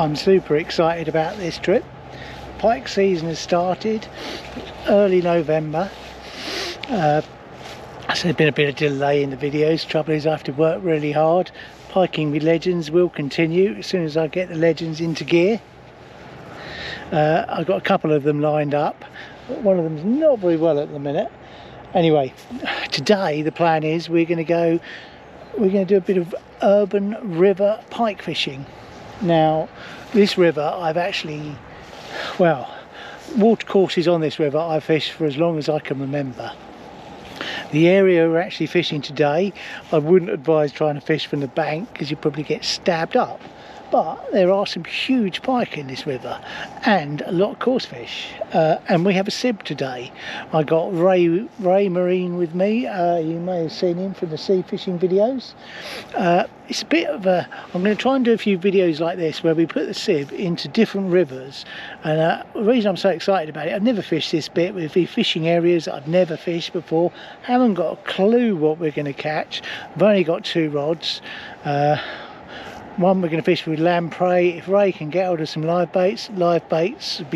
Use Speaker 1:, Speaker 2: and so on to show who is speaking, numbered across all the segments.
Speaker 1: I'm super excited about this trip. Pike season has started early November. So there's been a bit of delay in the videos. Trouble is I have to work really hard. Piking with legends will continue as soon as I get the legends into gear. I've got a couple of them lined up. One of them's not very well at the minute. Anyway, today the plan is we're going to do a bit of urban river pike fishing. Now, this river I've actually, well, water courses on this river I've fished for as long as I can remember. The area we're actually fishing today, I wouldn't advise trying to fish from the bank because you probably get stabbed up. But there are some huge pike in this river and a lot of coarse fish. And we have a SIB today. I got Ray Marine with me. You may have seen him from the sea fishing videos. It's a bit of a... I'm going to try and do a few videos like this where we put the SIB into different rivers. And the reason I'm so excited about it, I've never fished this bit with the fishing areas that I've never fished before. Haven't got a clue what we're going to catch. I've only got 2 rods. One we're going to fish with lamprey. If Ray can get hold of some live baits would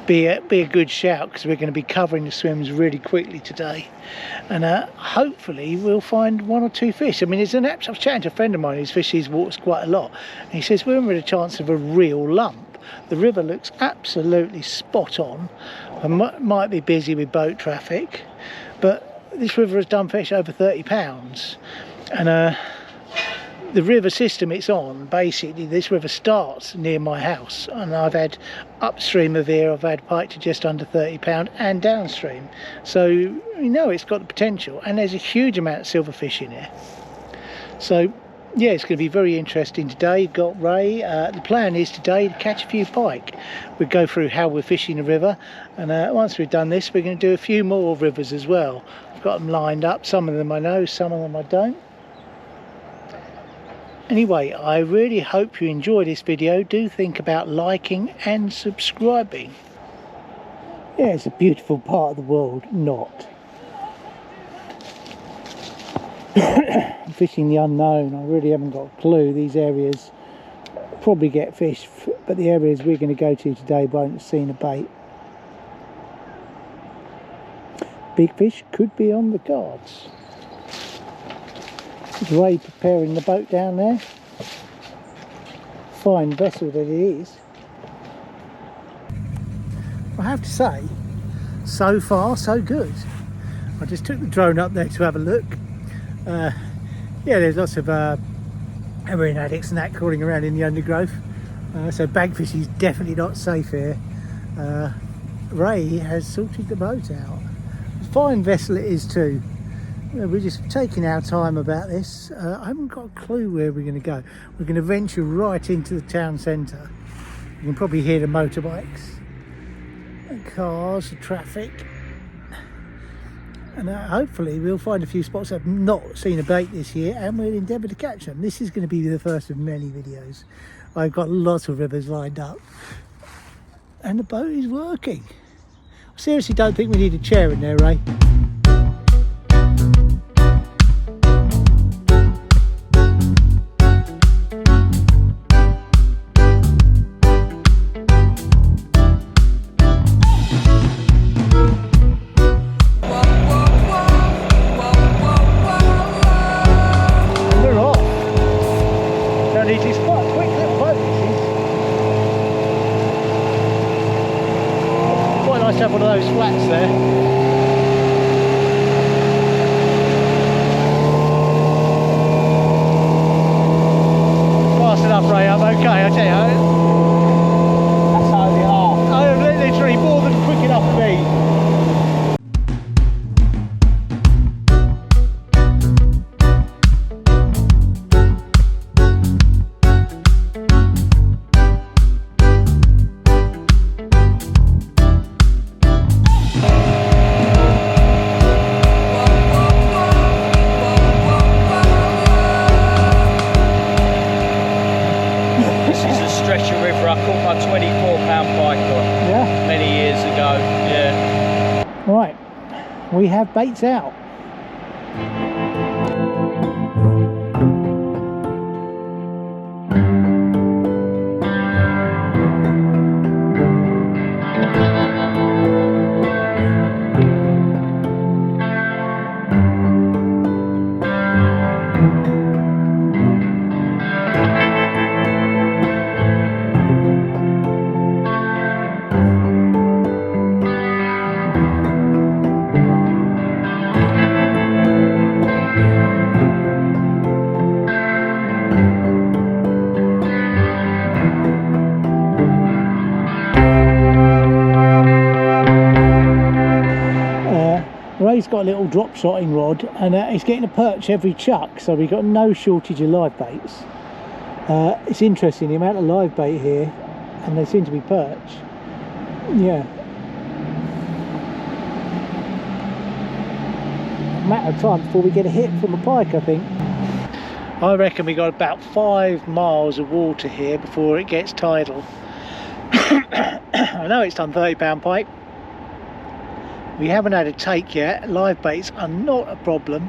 Speaker 1: be a good shout because we're going to be covering the swims really quickly today. And hopefully we'll find 1 or 2 fish. I mean, it's an app. I was chatting to a friend of mine who's fished these waters quite a lot, and he says we're with a chance of a real lump. The river looks absolutely spot on. I might be busy with boat traffic, but this river has done fish over 30 pounds, and the river system it's on, basically this river starts near my house, and I've had upstream of here, I've had pike to just under 30 pound and downstream, so you know it's got the potential, and there's a huge amount of silverfish in here. So yeah, it's going to be very interesting today. You've got Ray. The plan is today to catch a few pike. We'll go through how we're fishing the river, and once we've done this we're going to do a few more rivers as well. I've got them lined up. Some of them I know, some of them I don't. Anyway, I really hope you enjoy this video. Do think about liking and subscribing. Yeah, it's a beautiful part of the world, not. I'm fishing the unknown. I really haven't got a clue. These areas probably get fish, but the areas we're going to go to today won't have seen a bait. Big fish could be on the cards. Ray preparing the boat down there. Fine vessel that it is. I have to say, so far so good. I just took the drone up there to have a look. Yeah, there's lots of heroin addicts and that crawling around in the undergrowth. So bagfish is definitely not safe here. Ray has sorted the boat out. Fine vessel it is too. We're just taking our time about this. I haven't got a clue where we're going to go. We're going to venture right into the town centre. You can probably hear the motorbikes, the cars, the traffic. And hopefully we'll find a few spots I've not seen a bait this year, and we'll endeavour to catch them. This is going to be the first of many videos. I've got lots of rivers lined up. And the boat is working. I seriously don't think we need a chair in there, Ray. Have one of those flats there. Fast enough, Ray, I'm okay, I tell you. That's only half. I'm literally more than quick enough for me.
Speaker 2: I caught my 24-pound pike on many years ago. Yeah.
Speaker 1: Right, we have baits out. Ray's got a little drop shotting rod, and he's getting a perch every chuck, so we've got no shortage of live baits. It's interesting the amount of live bait here, and they seem to be perch. Yeah. A matter of time before we get a hit from a pike, I think. I reckon we got about 5 miles of water here before it gets tidal. I know it's done £30 pike. We haven't had a take yet. Live baits are not a problem.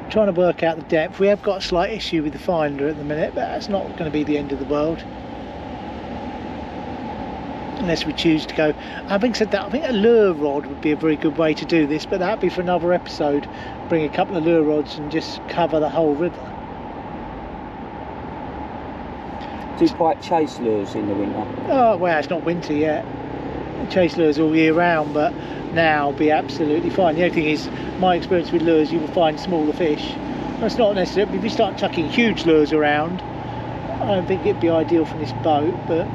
Speaker 1: Trying to work out the depth. We have got a slight issue with the finder at the minute, but that's not going to be the end of the world. Unless we choose to go. Having said that, I think a lure rod would be a very good way to do this, but that'd be for another episode. Bring a couple of lure rods and just cover the whole river.
Speaker 2: Do you quite chase lures in the winter?
Speaker 1: Oh well, it's not winter yet. Chase lures all year round, but now will be absolutely fine. The only thing is, my experience with lures, you will find smaller fish. That's not necessary. If you start chucking huge lures around, I don't think it'd be ideal for this boat, but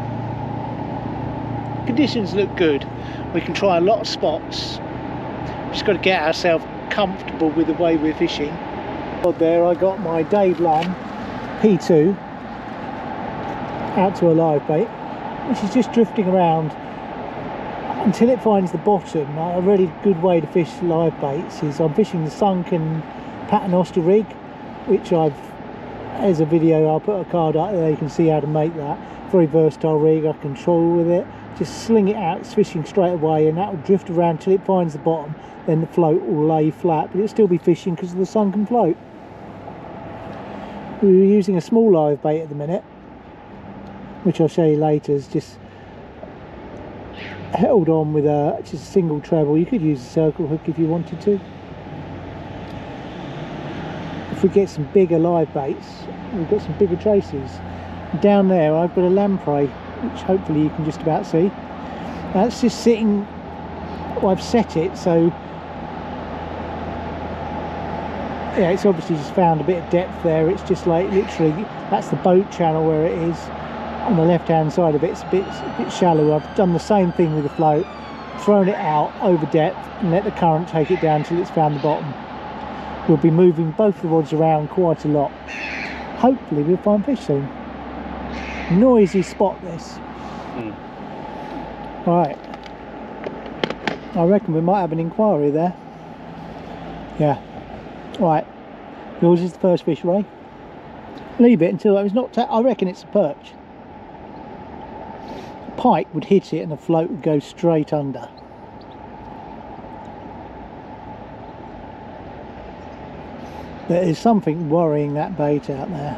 Speaker 1: conditions look good. We can try a lot of spots. We've just got to get ourselves comfortable with the way we're fishing. There I got my Dave Lamb P2 out to a live bait, which is just drifting around until it finds the bottom. A really good way to fish live baits is I'm fishing the sunken paternoster rig, which there's a video, I'll put a card out there, you can see how to make that. Very versatile rig, I can troll with it, just sling it out, it's fishing straight away, and that will drift around till it finds the bottom. Then the float will lay flat, but it'll still be fishing because of the sunken float. We were using a small live bait at the minute, which I'll show you later, is just held on with just a single treble. You could use a circle hook if you wanted to. If we get some bigger live baits, we've got some bigger traces. Down there I've got a lamprey, which hopefully you can just about see. That's just sitting, well, I've set it so, yeah, it's obviously just found a bit of depth there. It's just like literally, that's the boat channel where it is. On the left hand side of it, it's a bit shallow. I've done the same thing with the float, thrown it out over depth and let the current take it down till it's found the bottom. We'll be moving both the rods around quite a lot. Hopefully we'll find fish soon. Noisy spot this. Right, I reckon we might have an inquiry there. Yeah. Right, yours is the first fish, Ray. Leave it until it's not, I reckon it's a perch. Pike would hit it and the float would go straight under. There is something worrying that bait out there.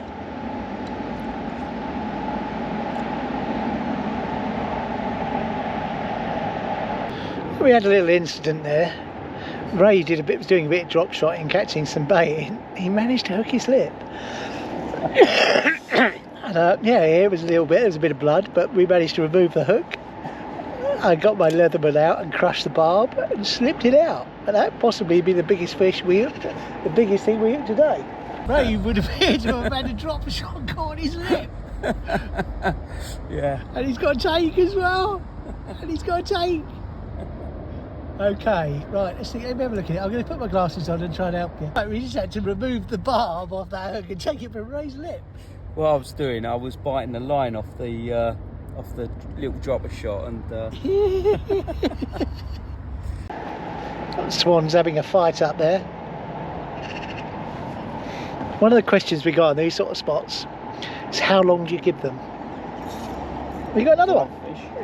Speaker 1: We had a little incident there. Ray was doing a bit of drop shotting, catching some bait. He managed to hook his lip. And, yeah, it was there was a bit of blood, but we managed to remove the hook. I got my Leatherman out and crushed the barb and slipped it out. And that possibly be the biggest fish we hooked, the biggest thing we hooked today. Ray would have had to have had a drop shot caught his lip.
Speaker 2: Yeah.
Speaker 1: And he's got a take as well. And he's got a take. Okay, right, let's have a look at it. I'm going to put my glasses on and try and help you. Right, we just had to remove the barb off that hook and take it from Ray's lip.
Speaker 2: What I was doing, I was biting the line off the little dropper shot, and
Speaker 1: Swan's having a fight up there. One of the questions we got on these sort of spots is how long do you give them? We got another one.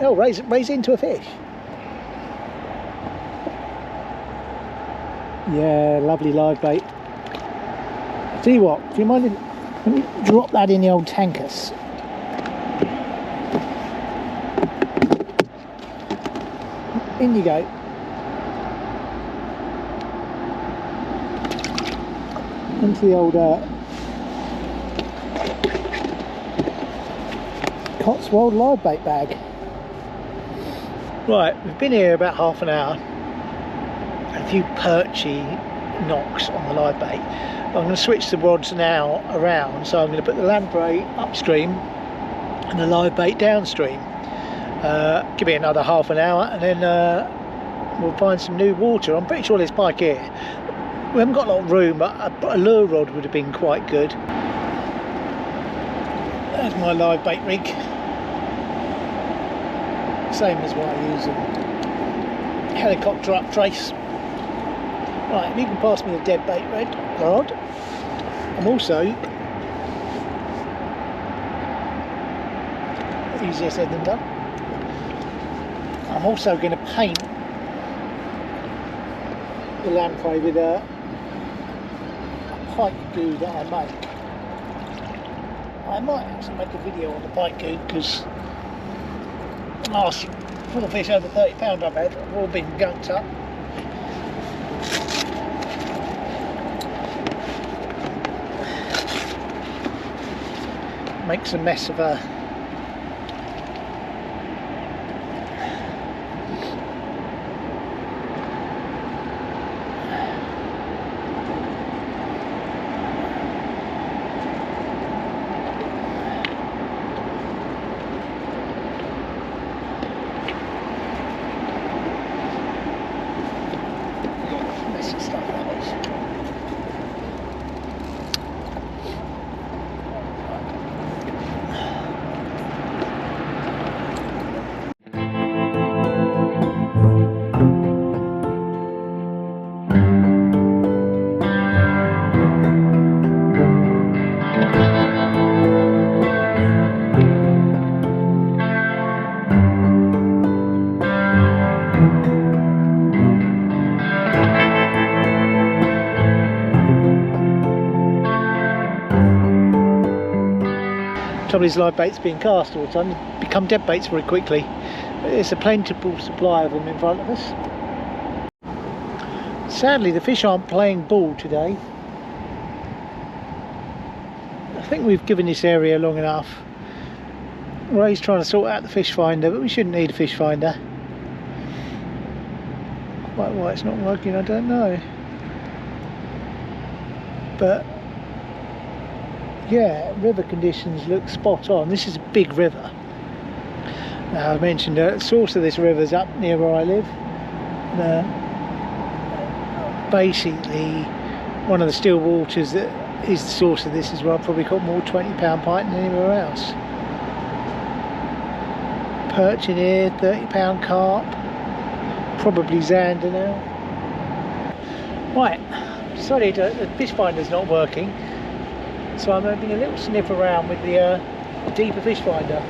Speaker 1: Oh, raise into a fish. Yeah, lovely live bait. Tell you what, do you mind if we drop that in the old tankers? In you go. Into the old Cotswold live bait bag. Right, we've been here about half an hour. A few perchy knocks on the live bait. I'm going to switch the rods now around, so I'm going to put the lamprey upstream and the live bait downstream. Give it another half an hour and then we'll find some new water. I'm pretty sure there's pike here. We haven't got a lot of room, but a lure rod would have been quite good. There's my live bait rig. Same as what I use in helicopter up trace. Right, if you can pass me the dead bait rod. I'm also, easier said than done, I'm also going to paint the lamprey with a pike goo that I make. I might actually make a video on the pike goo, because the last 4 fish over £30 I've had have all been gunked up. Makes a mess of a messy stuff that is. Trouble is, live bait's being cast all the time. They become dead baits very quickly. There's a plentiful supply of them in front of us. Sadly, the fish aren't playing ball today. I think we've given this area long enough. Ray's trying to sort out the fish finder, but we shouldn't need a fish finder. Quite why it's not working, I don't know. But yeah, river conditions look spot on. This is a big river. Now, I mentioned the source of this river is up near where I live. Basically, one of the still waters that is the source of this as well. Probably caught more £20 pike than anywhere else. Perch in here, £30 carp. Probably zander now. Right, sorry, the fish finder's not working. So I'm having a little sniff around with the deeper fish finder.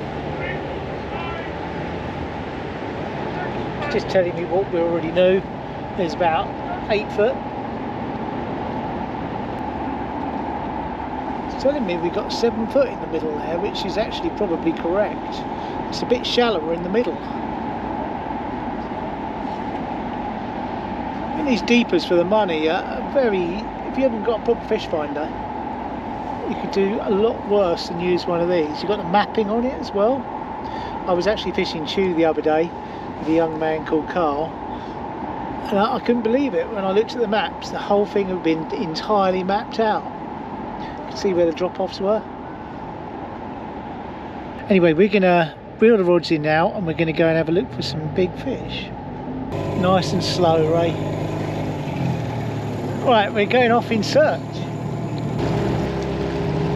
Speaker 1: It's just telling me what we already knew. There's about 8 foot. It's telling me we've got 7 foot in the middle there, which is actually probably correct. It's a bit shallower in the middle. I mean, these deepers for the money are very, if you haven't got a proper fish finder, you could do a lot worse than use one of these. You've got the mapping on it as well. I was actually fishing Chew the other day with a young man called Carl, and I couldn't believe it when I looked at the maps. The whole thing had been entirely mapped out. You could see where the drop-offs were. Anyway, we're going to reel the rods in now, and we're going to go and have a look for some big fish. Nice and slow, Ray. Right, we're going off in search.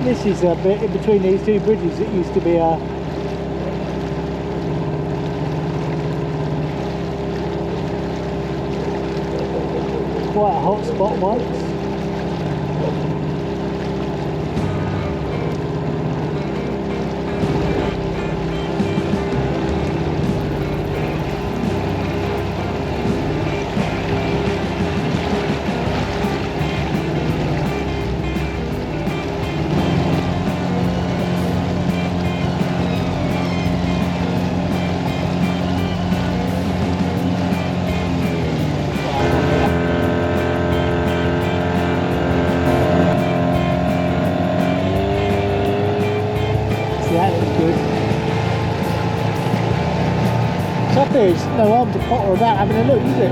Speaker 1: This is a bit in between these two bridges. It used to be a quite a hot spot once. There's no harm to potter about having a look, is it?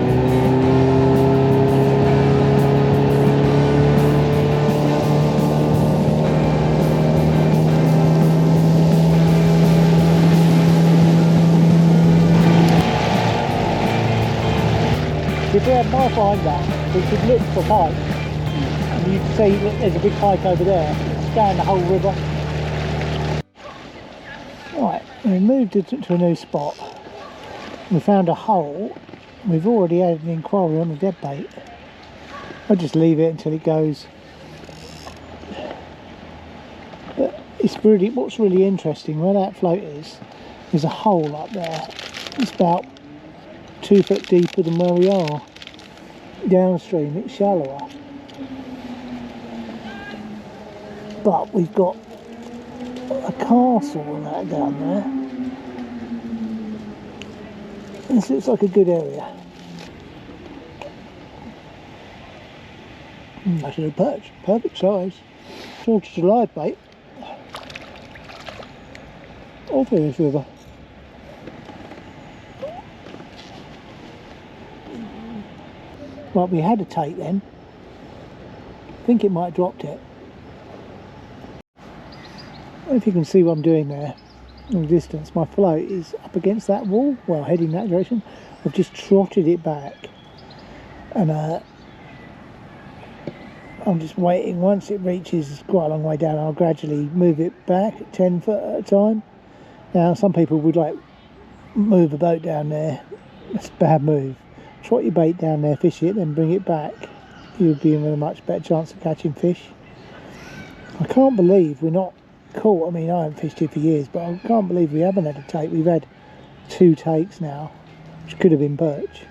Speaker 1: If we had more behind that, we could look for pike. And you'd see that there's a big pike over there. Scan the whole river. Right, we moved it to a new spot. We found a hole. We've already had an inquiry on the dead bait. I'll just leave it until it goes. But it's really, what's really interesting, where that float is, there's a hole up there. It's about 2 foot deeper than where we are. Downstream, it's shallower. But we've got a castle and that down there. This looks like a good area. That's a perch, perfect size. So it's a live bait. All through this river. Right, we had a take then. I think it might have dropped it. I don't know if you can see what I'm doing there in the distance. My float is up against that wall, well, heading that direction. I've just trotted it back, and I'm just waiting. Once it reaches quite a long way down, I'll gradually move it back at 10 foot at a time. Now, some people would like move a boat down there. That's a bad move. Trot your bait down there, fish it, then bring it back. You'll be in with a much better chance of catching fish. I can't believe we're not caught. I mean, I haven't fished here for years, but I can't believe we haven't had a take. We've had 2 takes now, which could have been perch.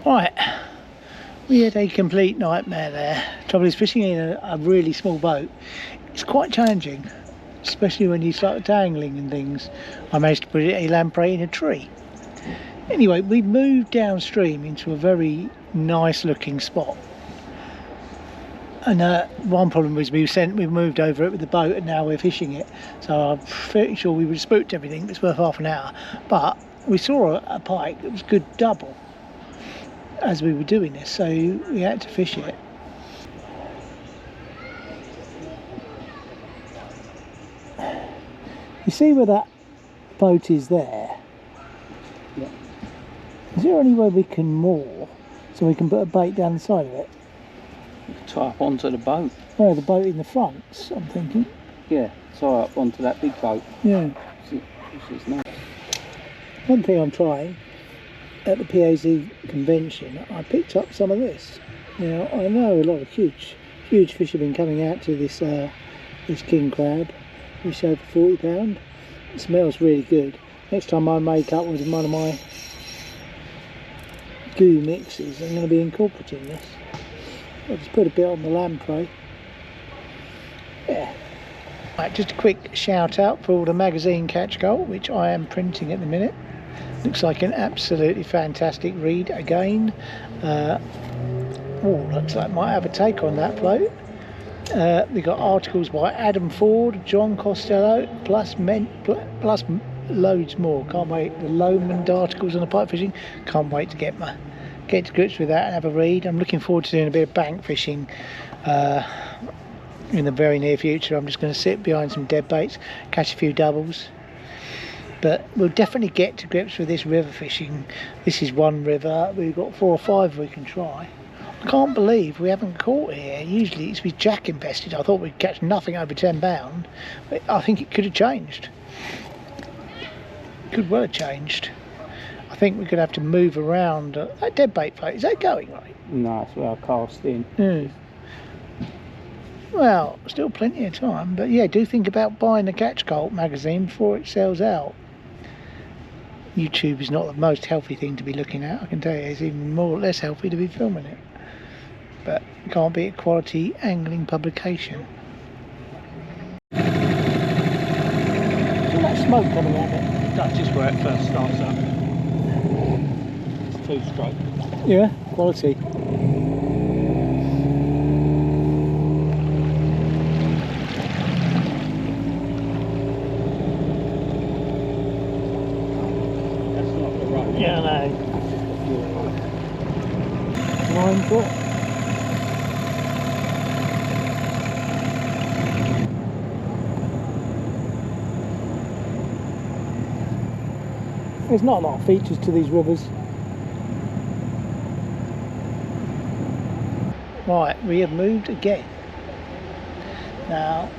Speaker 1: Right, we had a complete nightmare there. Trouble is, fishing in a really small boat, it's quite challenging, especially when you start tangling and things. I managed to put a lamprey in a tree. Anyway, we moved downstream into a very nice looking spot. And one problem was we moved over it with the boat, and now we're fishing it. So I'm pretty sure we would have spooked everything. It's worth half an hour. But we saw a pike that was good double as we were doing this, so we had to fish it. You see where that boat is there?
Speaker 2: Yeah.
Speaker 1: Is there any way we can moor so we can put a bait down the side of it?
Speaker 2: Tie up onto the boat.
Speaker 1: No, the boat in the front, I'm thinking.
Speaker 2: Yeah, tie up onto that big boat.
Speaker 1: Yeah.
Speaker 2: Which is nice.
Speaker 1: One thing I'm trying, at the PAZ convention, I picked up some of this. Now, I know a lot of huge fish have been coming out to this this king crab, which is over £40. It smells really good. Next time I make up with one of my goo mixes, I'm going to be incorporating this. I'll just put a bit on the lamprey. Yeah. Right, just a quick shout out for all the magazine catch goal, which I am printing at the minute. Looks like an absolutely fantastic read again. Looks like I might have a take on that float. We've got articles by Adam Ford, John Costello, plus loads more. Can't wait. The Lomond articles on the pipe fishing. Can't wait to get to grips with that and have a read. I'm looking forward to doing a bit of bank fishing in the very near future. I'm just going to sit behind some dead baits, catch a few doubles. But we'll definitely get to grips with this river fishing. This is one river. We've got 4 or 5 we can try. I can't believe we haven't caught here. Usually it's with jack infested. I thought we'd catch nothing over £10, but I think it could have changed. Could well have changed. I think we're going to have to move around. That dead bait float, is that going right?
Speaker 2: No, it's where I cast in.
Speaker 1: Well, still plenty of time, but yeah, do think about buying the Catch Cult magazine before it sells out. YouTube is not the most healthy thing to be looking at, I can tell you. It's even less healthy to be filming it. But it can't be a quality angling publication. So that smoke coming out of it?
Speaker 2: That's just where it first starts up. It's 2-stroke.
Speaker 1: Yeah, quality.
Speaker 2: That's not the right.
Speaker 1: Yeah, I know. 9 foot. There's not a lot of features to these rivers. Right, we have moved again. Now,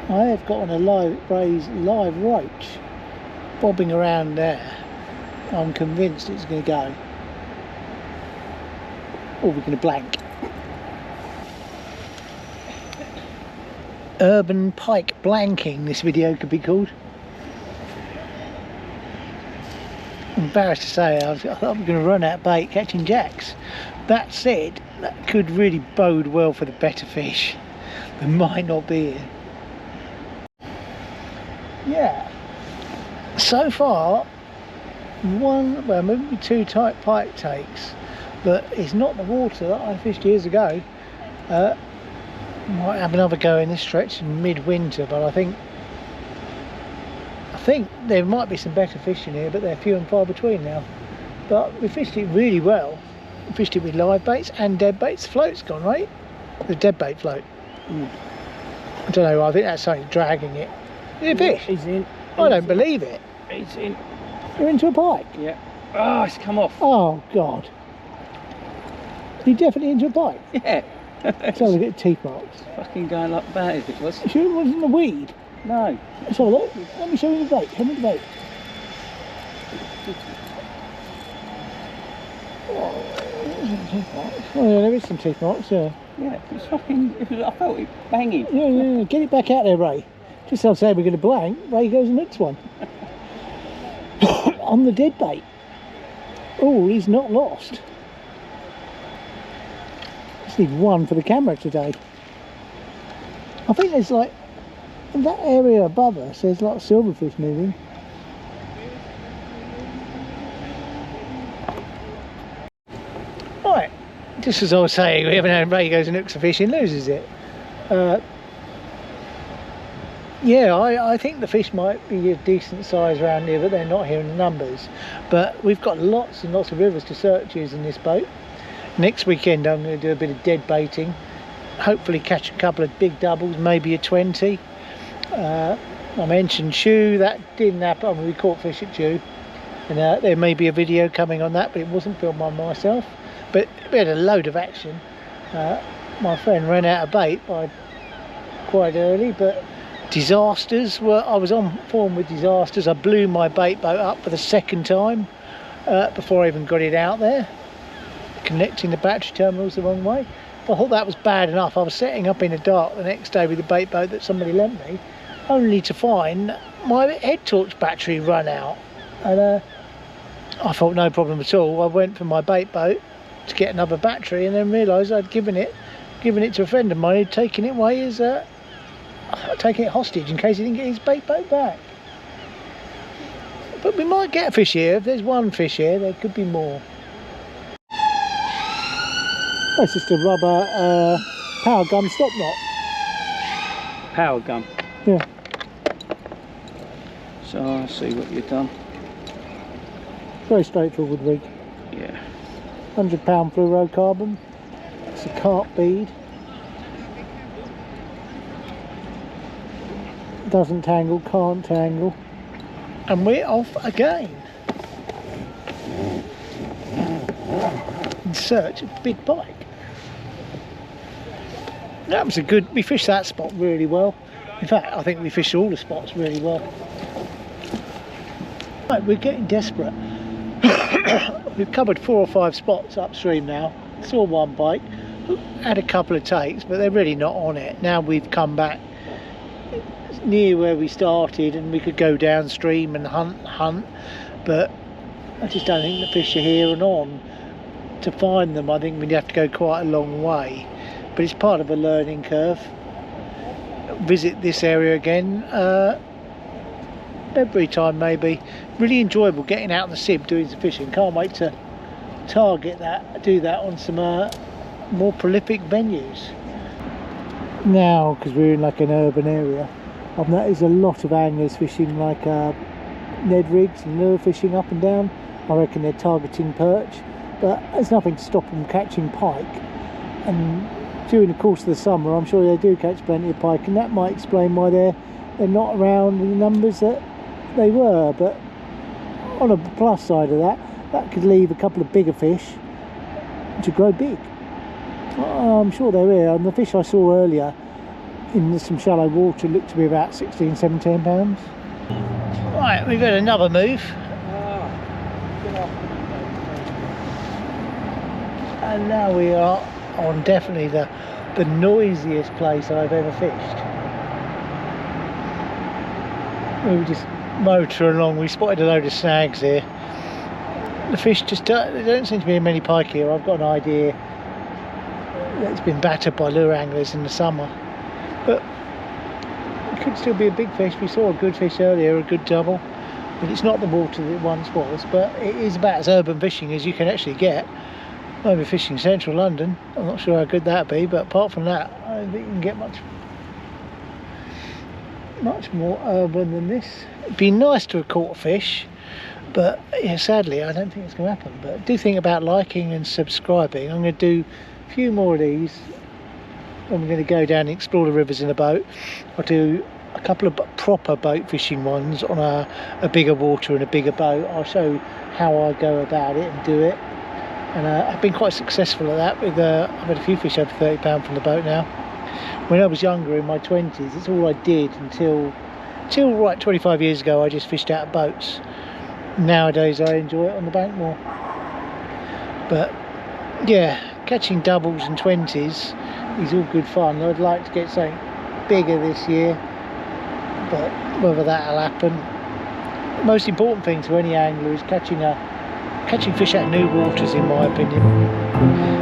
Speaker 1: I have got on a live roach bobbing around there. I'm convinced it's going to go. Or we're going to blank. Urban pike blanking, this video could be called. I'm embarrassed to say I thought we were going to run out bait catching jacks. That said, that could really bode well for the better fish. There might not be here. Yeah. So far, well maybe 2 tight pike takes, but it's not the water that I fished years ago. Might have another go in this stretch in mid-winter, but I think there might be some better fish in here, but they're few and far between now. But we fished it really well. We fished it with live baits and dead baits. The float's gone, right? The dead bait float. I don't know, I think that's something dragging it. Is it a fish?
Speaker 2: He's in.
Speaker 1: I don't believe it.
Speaker 2: He's in.
Speaker 1: You're into a pike?
Speaker 2: Yeah. Oh, it's come off.
Speaker 1: Oh, God. Are you definitely into a pike?
Speaker 2: Yeah.
Speaker 1: Let's have a look at the teeth marks.
Speaker 2: Fucking going like bad if it was.
Speaker 1: You sure it wasn't a weed?
Speaker 2: No.
Speaker 1: Let's have a look. Let me show you the bait. Show me the bait. Oh, yeah, there is some teeth marks, yeah.
Speaker 2: Yeah, it's fucking. I felt it banging.
Speaker 1: Yeah. Get it back out there, Ray. Just as I say we're going to blank, Ray goes and hooks one. On the dead bait. Oh, he's not lost. Just need one for the camera today. I think there's like, in that area above us, there's a lot of silverfish moving. Right, just as I was saying, we haven't had Ray goes and hooks a fish and loses it. Yeah, I think the fish might be a decent size around here, but they're not here in the numbers. But we've got lots and lots of rivers to search using this boat. Next weekend I'm going to do a bit of dead baiting. Hopefully catch a couple of big doubles, maybe a 20. I mentioned Chew, that didn't happen. I mean, we caught fish at Chew. And there may be a video coming on that, but it wasn't filmed by myself. But we had a load of action. My friend ran out of bait by quite early, but disasters were, I was on form with disasters. I blew my bait boat up for the second time before I even got it out there, connecting the battery terminals the wrong way. I thought that was bad enough. I was setting up in the dark the next day with the bait boat that somebody lent me, only to find my head torch battery run out. And I thought no problem at all. I went for my bait boat to get another battery and then realised I'd given it to a friend of mine who'd taken it away as taking it hostage in case he didn't get his bait boat back. But we might get a fish here. If there's one fish here, there could be more. That's just a rubber power gun stop knot.
Speaker 2: Power gun.
Speaker 1: Yeah.
Speaker 2: So I see what you've done.
Speaker 1: Very straightforward rig.
Speaker 2: Yeah.
Speaker 1: £100 fluorocarbon. It's a carp bead. Doesn't tangle, can't tangle. And we're off again. In search of big pike. That was a good, we fished that spot really well. In fact, I think we fished all the spots really well. Right, we're getting desperate. We've covered 4 or 5 spots upstream now. Saw one pike, had a couple of takes, but they're really not on it. Now we've come back near where we started and we could go downstream and hunt, but I just don't think the fish are here and on. To find them, I think we'd have to go quite a long way, but it's part of a learning curve. Visit this area again February time maybe. Really enjoyable getting out on the SIB doing some fishing. Can't wait to do that on some more prolific venues. Now, because we're in like an urban area, I've noticed a lot of anglers fishing like Ned rigs and lure fishing up and down. I reckon they're targeting perch, but there's nothing to stop them catching pike. And during the course of the summer, I'm sure they do catch plenty of pike, and that might explain why they're not around in the numbers that they were. But on a plus side of that, that could leave a couple of bigger fish to grow big. I'm sure they're here, and the fish I saw earlier in some shallow water looked to be about 16, 17 pounds. Right, we've had another move. And now we are on definitely the noisiest place I've ever fished. We were just motoring along, we spotted a load of snags here. The fish just there don't seem to be many pike here. I've got an idea that it's been battered by lure anglers in the summer, but it could still be a big fish. We saw a good fish earlier, a good double, but it's not the water that it once was, but it is about as urban fishing as you can actually get. Maybe fishing central London, I'm not sure how good that'd be, but apart from that, I don't think you can get much more urban than this. It'd be nice to have caught a fish, but yeah, sadly I don't think it's going to happen. But do think about liking and subscribing. I'm going to do a few more of these. I'm going to go down and explore the rivers in a boat. I'll do a couple of proper boat fishing ones on a bigger water and a bigger boat. I'll show how I go about it and do it. And I've been quite successful at that. With I've had a few fish over £30 from the boat now. When I was younger, in my 20s, it's all I did until right 25 years ago. I just fished out of boats. Nowadays I enjoy it on the bank more. But yeah, catching doubles and 20s is all good fun. I'd like to get something bigger this year, but whether that'll happen. The most important thing to any angler is catching fish out of new waters, in my opinion.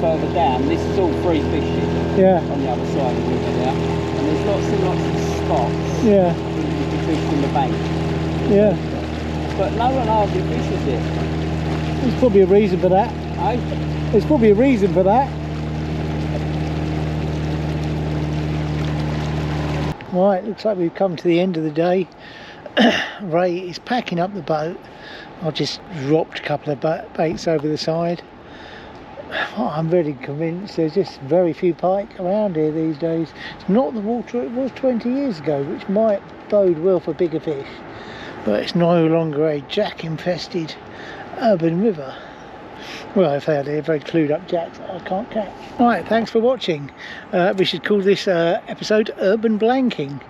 Speaker 2: Further down, this is all free fishing on the other side of the river there, and there's lots and lots of spots that you can fish from the bank. But no one hardly fishes it.
Speaker 1: There's probably a reason for that. There's probably a reason for that. Right, looks like we've come to the end of the day. Ray is packing up the boat. I've just dropped a couple of baits over the side. I'm really convinced there's just very few pike around here these days. It's not the water it was 20 years ago, which might bode well for bigger fish, but it's no longer a jack infested urban river. Well, if they're very clued up jacks that I can't catch. Right, thanks for watching. We should call this episode Urban Blanking.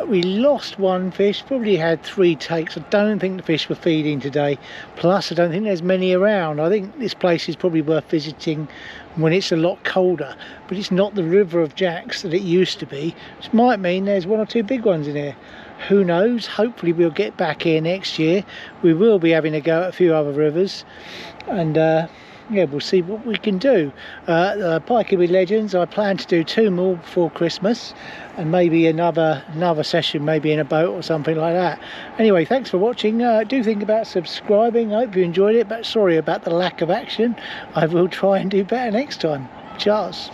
Speaker 1: We lost one fish, probably had 3 takes. I don't think the fish were feeding today. Plus, I don't think there's many around. I think this place is probably worth visiting when it's a lot colder. But it's not the river of jacks that it used to be, which might mean there's 1 or 2 big ones in here. Who knows? Hopefully we'll get back here next year. We will be having a go at a few other rivers. And yeah, we'll see what we can do. Pike will be legends. I plan to do 2 more before Christmas, and maybe another session, maybe in a boat or something like that. Anyway, thanks for watching. Do think about subscribing. I hope you enjoyed it, but sorry about the lack of action. I will try and do better next time. Cheers.